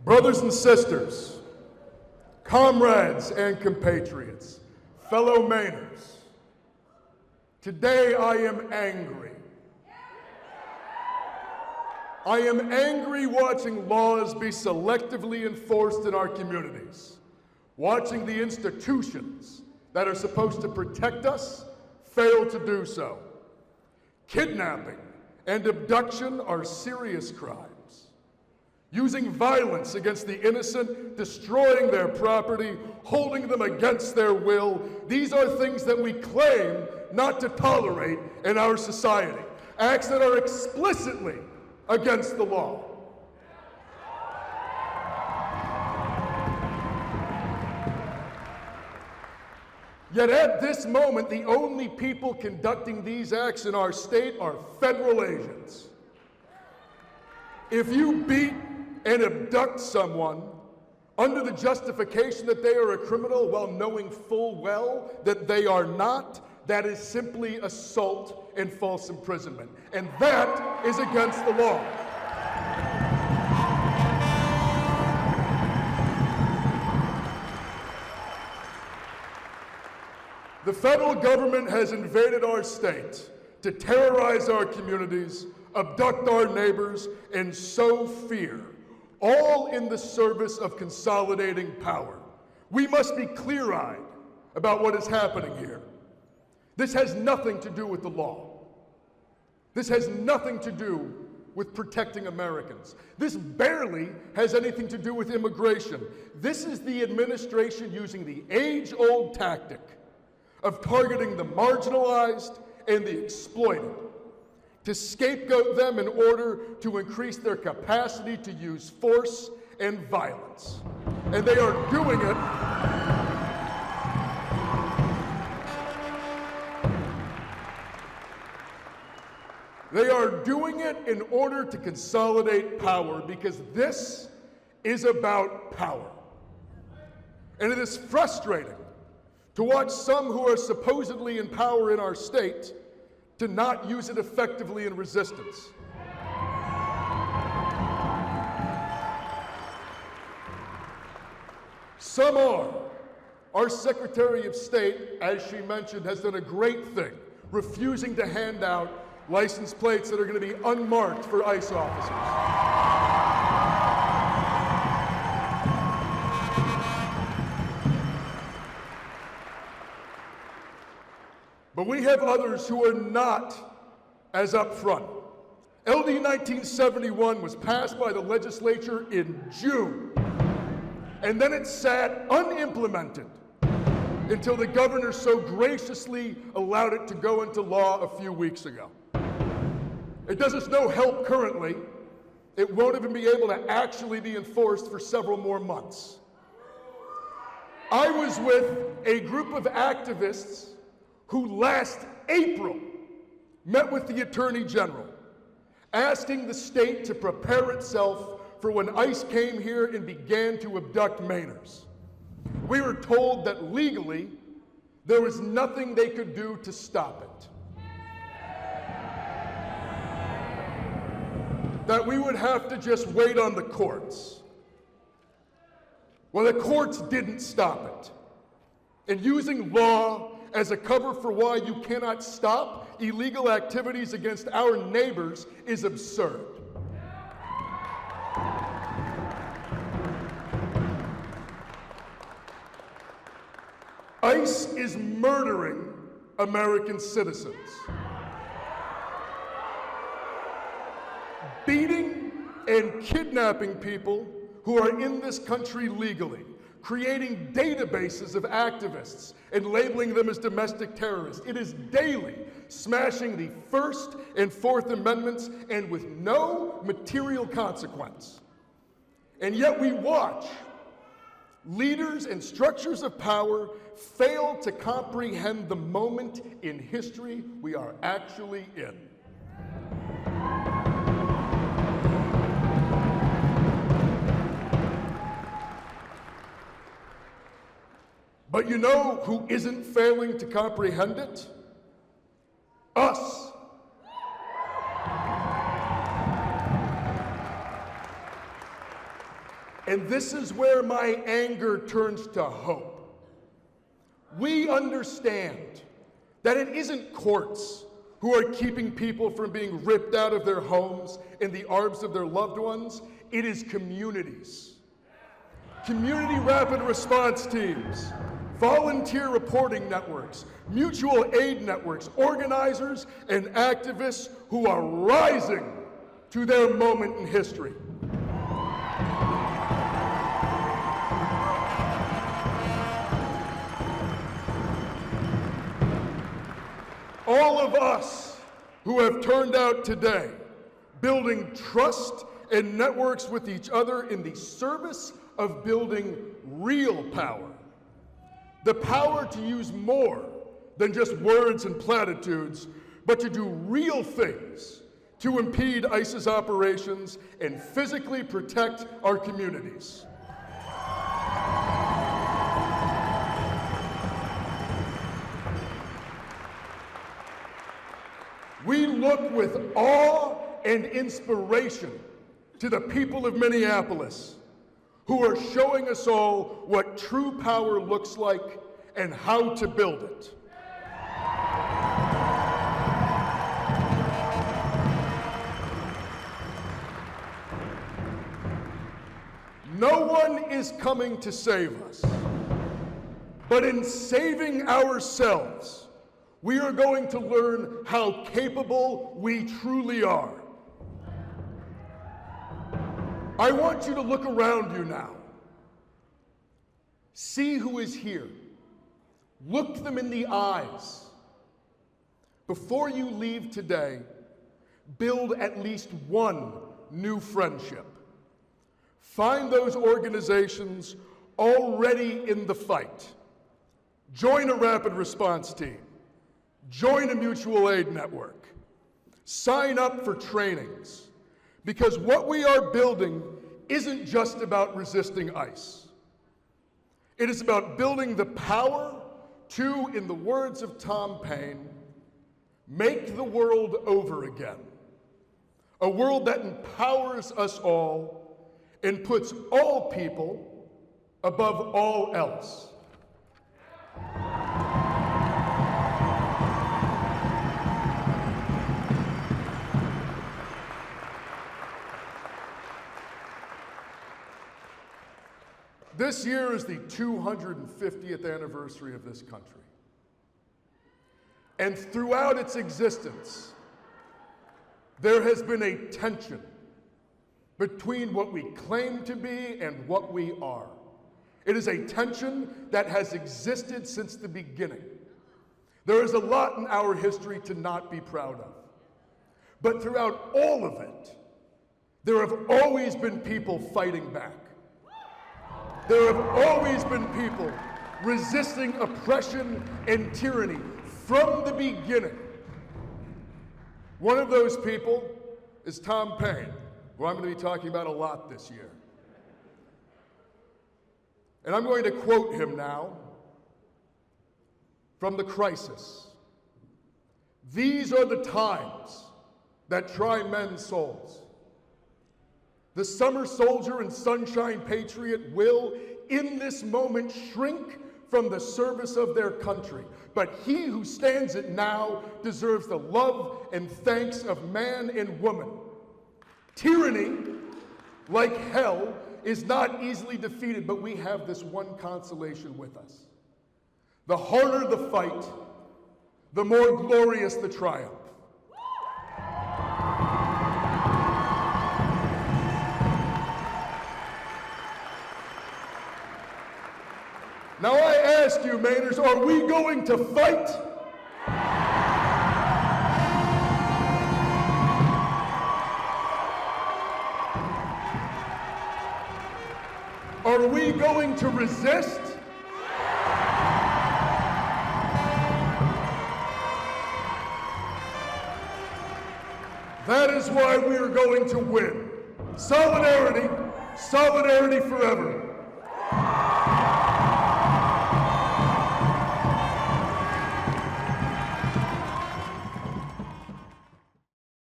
Brothers and sisters, comrades and compatriots, fellow Mainers, today I am angry. I am angry watching laws be selectively enforced in our communities, watching the institutions that are supposed to protect us fail to do so. Kidnapping and abduction are serious crimes. Using violence against the innocent, destroying their property, holding them against their will, these are things that we claim not to tolerate in our society. Acts that are explicitly against the law. Yet at this moment, the only people conducting these acts in our state are federal agents. If you beat and abduct someone under the justification that they are a criminal while knowing full well that they are not, that is simply assault and false imprisonment. And that is against the law. The federal government has invaded our state to terrorize our communities, abduct our neighbors, and sow fear, all in the service of consolidating power. We must be clear-eyed about what is happening here. This has nothing to do with the law. This has nothing to do with protecting Americans. This barely has anything to do with immigration. This is the administration using the age-old tactic of targeting the marginalized and the exploited to scapegoat them in order to increase their capacity to use force and violence. And they are doing it in order to consolidate power, because this is about power. And it is frustrating to watch some who are supposedly in power in our state to not use it effectively in resistance. Some are. Our Secretary of State, as she mentioned, has done a great thing, refusing to hand out license plates that are going to be unmarked for ICE officers. But we have others who are not as upfront. LD 1971 was passed by the legislature in June, and then it sat unimplemented until the governor so graciously allowed it to go into law a few weeks ago. It does us no help currently. It won't even be able to actually be enforced for several more months. I was with a group of activists who last April met with the Attorney General, asking the state to prepare itself for when ICE came here and began to abduct Mainers. We were told that legally, there was nothing they could do to stop it. That we would have to just wait on the courts. Well, the courts didn't stop it. And using law as a cover for why you cannot stop illegal activities against our neighbors is absurd. ICE is murdering American citizens, beating and kidnapping people who are in this country legally, creating databases of activists and labeling them as domestic terrorists. It is daily smashing the First and Fourth Amendments, and with no material consequence. And yet we watch leaders and structures of power fail to comprehend the moment in history we are actually in. But you know who isn't failing to comprehend it? Us. And this is where my anger turns to hope. We understand that it isn't courts who are keeping people from being ripped out of their homes in the arms of their loved ones. It is communities. Community rapid response teams, volunteer reporting networks, mutual aid networks, organizers, and activists who are rising to their moment in history. All of us who have turned out today, building trust and networks with each other in the service of building real power. The power to use more than just words and platitudes, but to do real things to impede ICE's operations and physically protect our communities. We look with awe and inspiration to the people of Minneapolis, who are showing us all what true power looks like and how to build it. No one is coming to save us, but in saving ourselves, we are going to learn how capable we truly are. I want you to look around you now. See who is here. Look them in the eyes. Before you leave today, build at least one new friendship. Find those organizations already in the fight. Join a rapid response team. Join a mutual aid network. Sign up for trainings, because what we are building isn't just about resisting ICE. It is about building the power to, in the words of Tom Paine, make the world over again. A world that empowers us all and puts all people above all else. This year is the 250th anniversary of this country. And throughout its existence, there has been a tension between what we claim to be and what we are. It is a tension that has existed since the beginning. There is a lot in our history to not be proud of. But throughout all of it, there have always been people fighting back. There have always been people resisting oppression and tyranny from the beginning. One of those people is Tom Paine, who I'm going to be talking about a lot this year. And I'm going to quote him now from The Crisis. "These are the times that try men's souls. The summer soldier and sunshine patriot will, in this moment, shrink from the service of their country. But he who stands it now deserves the love and thanks of man and woman. Tyranny, like hell, is not easily defeated, but we have this one consolation with us. The harder the fight, the more glorious the triumph." Now I ask you, Mainers, are we going to fight? Are we going to resist? That is why we are going to win. Solidarity, solidarity forever.